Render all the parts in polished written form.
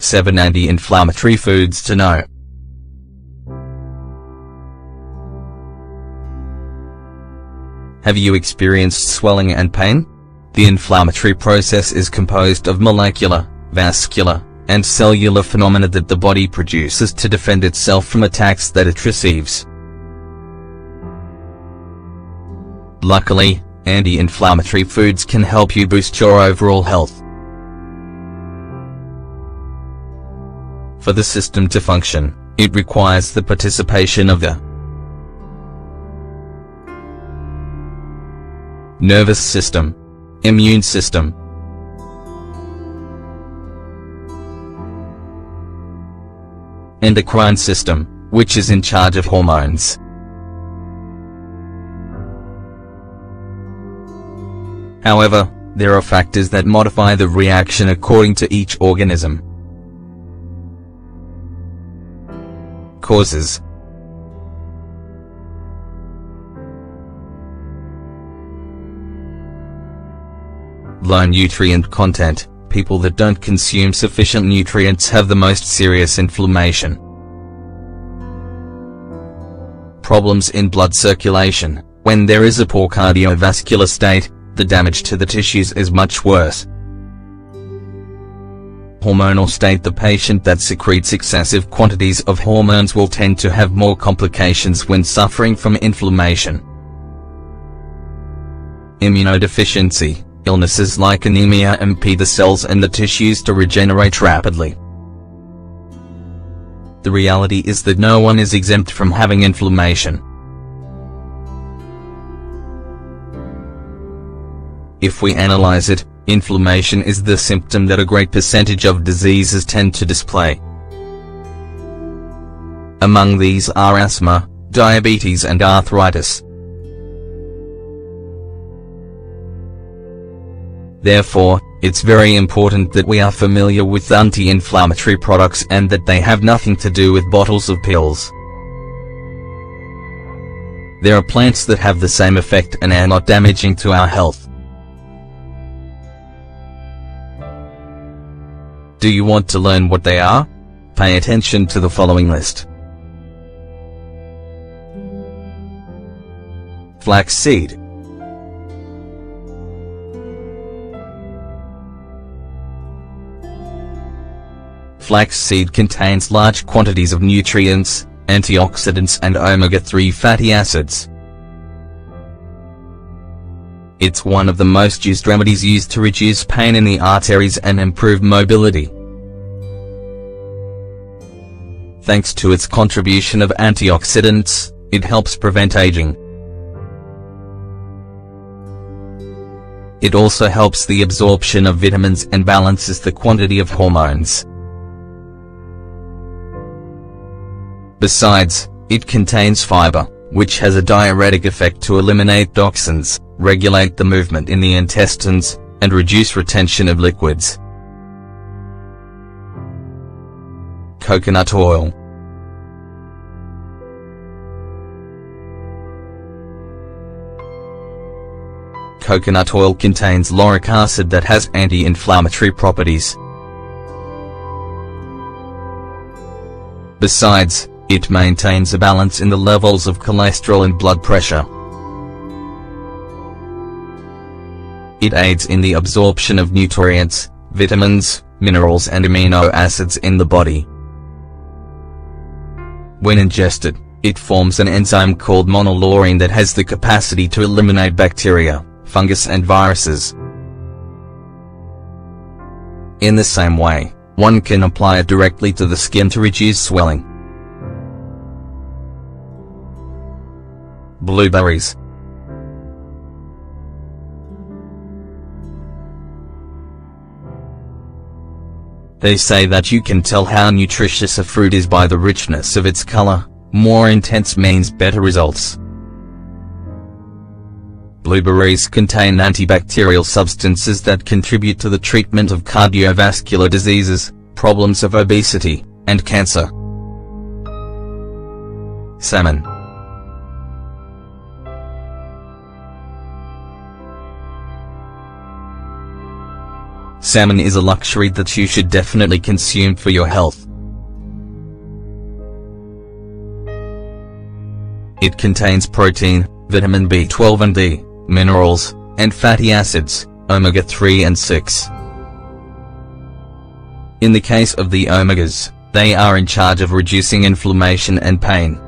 7 Anti-inflammatory foods to know. Have you experienced swelling and pain? The inflammatory process is composed of molecular, vascular, and cellular phenomena that the body produces to defend itself from attacks that it receives. Luckily, anti-inflammatory foods can help you boost your overall health. For the system to function, it requires the participation of the nervous system, immune system, endocrine system, which is in charge of hormones. However, there are factors that modify the reaction according to each organism. Causes. Low nutrient content. People that don't consume sufficient nutrients have the most serious inflammation. Problems in blood circulation. When there is a poor cardiovascular state, the damage to the tissues is much worse. Hormonal state. The patient that secretes excessive quantities of hormones will tend to have more complications when suffering from inflammation. Immunodeficiency. Illnesses like anemia impede the cells and the tissues to regenerate rapidly. The reality is that no one is exempt from having inflammation. If we analyze it, inflammation is the symptom that a great percentage of diseases tend to display. Among these are asthma, diabetes and arthritis. Therefore, it's very important that we are familiar with anti-inflammatory products and that they have nothing to do with bottles of pills. There are plants that have the same effect and are not damaging to our health. Do you want to learn what they are? Pay attention to the following list. Flaxseed. Flaxseed contains large quantities of nutrients, antioxidants and omega-3 fatty acids. It's one of the most used remedies used to reduce pain in the arteries and improve mobility. Thanks to its contribution of antioxidants, it helps prevent aging. It also helps the absorption of vitamins and balances the quantity of hormones. Besides, it contains fiber, which has a diuretic effect to eliminate toxins, regulate the movement in the intestines, and reduce retention of liquids. Coconut oil. Coconut oil contains lauric acid that has anti-inflammatory properties. Besides, it maintains a balance in the levels of cholesterol and blood pressure. It aids in the absorption of nutrients, vitamins, minerals and amino acids in the body. When ingested, it forms an enzyme called monolaurine that has the capacity to eliminate bacteria, fungus and viruses. In the same way, one can apply it directly to the skin to reduce swelling. Blueberries. They say that you can tell how nutritious a fruit is by the richness of its color. More intense means better results. Blueberries contain antibacterial substances that contribute to the treatment of cardiovascular diseases, problems of obesity, and cancer. Salmon. Salmon is a luxury that you should definitely consume for your health. It contains protein, vitamin B12 and D, minerals, and fatty acids, omega-3 and 6. In the case of the omegas, they are in charge of reducing inflammation and pain.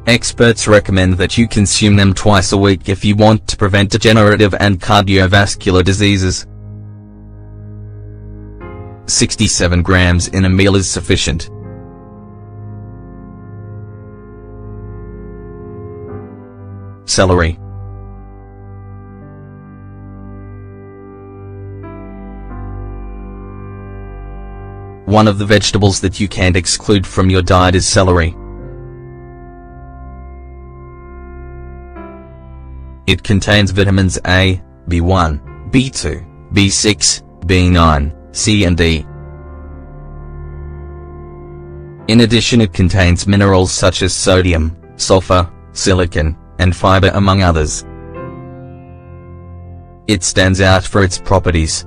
Experts recommend that you consume them twice a week if you want to prevent degenerative and cardiovascular diseases. 67 grams in a meal is sufficient. Celery. One of the vegetables that you can't exclude from your diet is celery. It contains vitamins A, B1, B2, B6, B9, C and D. In addition, it contains minerals such as sodium, sulfur, silicon, and fiber among others. It stands out for its properties.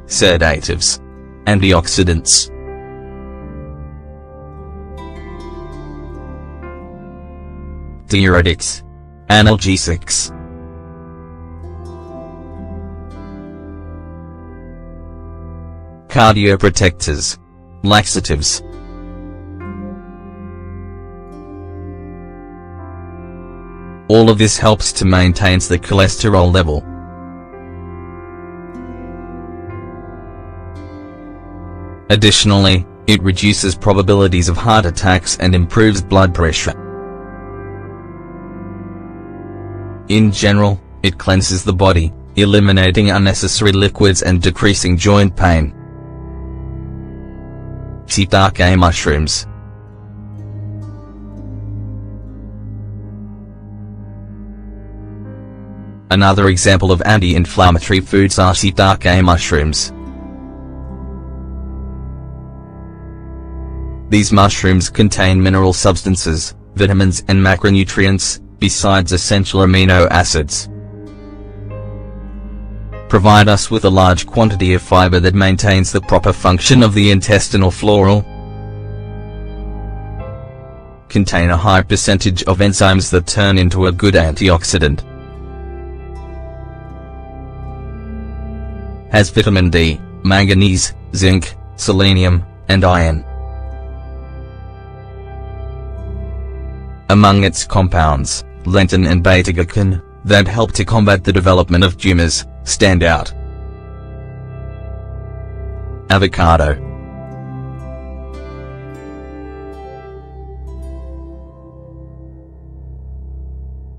Sedatives, antioxidants, diuretics, analgesics, cardioprotectors, laxatives. All of this helps to maintain the cholesterol level. Additionally, it reduces probabilities of heart attacks and improves blood pressure. In general, it cleanses the body, eliminating unnecessary liquids and decreasing joint pain. Shiitake mushrooms. Another example of anti-inflammatory foods are shiitake mushrooms. These mushrooms contain mineral substances, vitamins and macronutrients, besides essential amino acids. Provide us with a large quantity of fiber that maintains the proper function of the intestinal flora. Contain a high percentage of enzymes that turn into a good antioxidant. Has vitamin D, manganese, zinc, selenium, and iron. Among its compounds, lentin and beta-glucan, that help to combat the development of tumors, stand out. Avocado.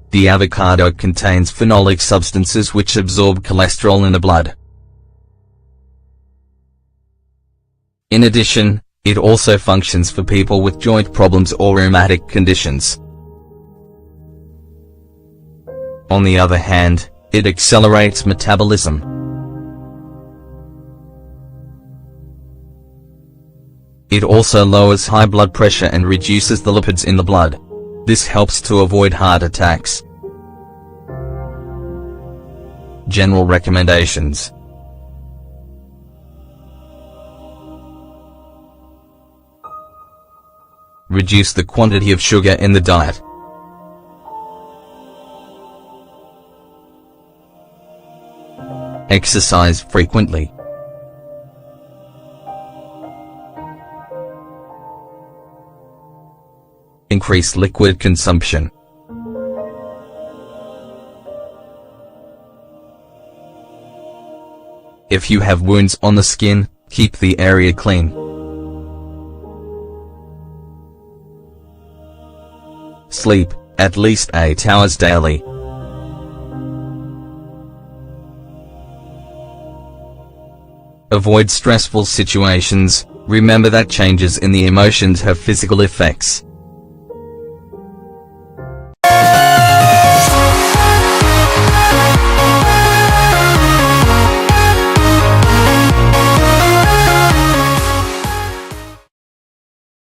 The avocado contains phenolic substances which absorb cholesterol in the blood. In addition, it also functions for people with joint problems or rheumatic conditions. On the other hand, it accelerates metabolism. It also lowers high blood pressure and reduces the lipids in the blood. This helps to avoid heart attacks. General recommendations. Reduce the quantity of sugar in the diet. Exercise frequently. Increase liquid consumption. If you have wounds on the skin, keep the area clean. Sleep, at least 8 hours daily. Avoid stressful situations. Remember that changes in the emotions have physical effects.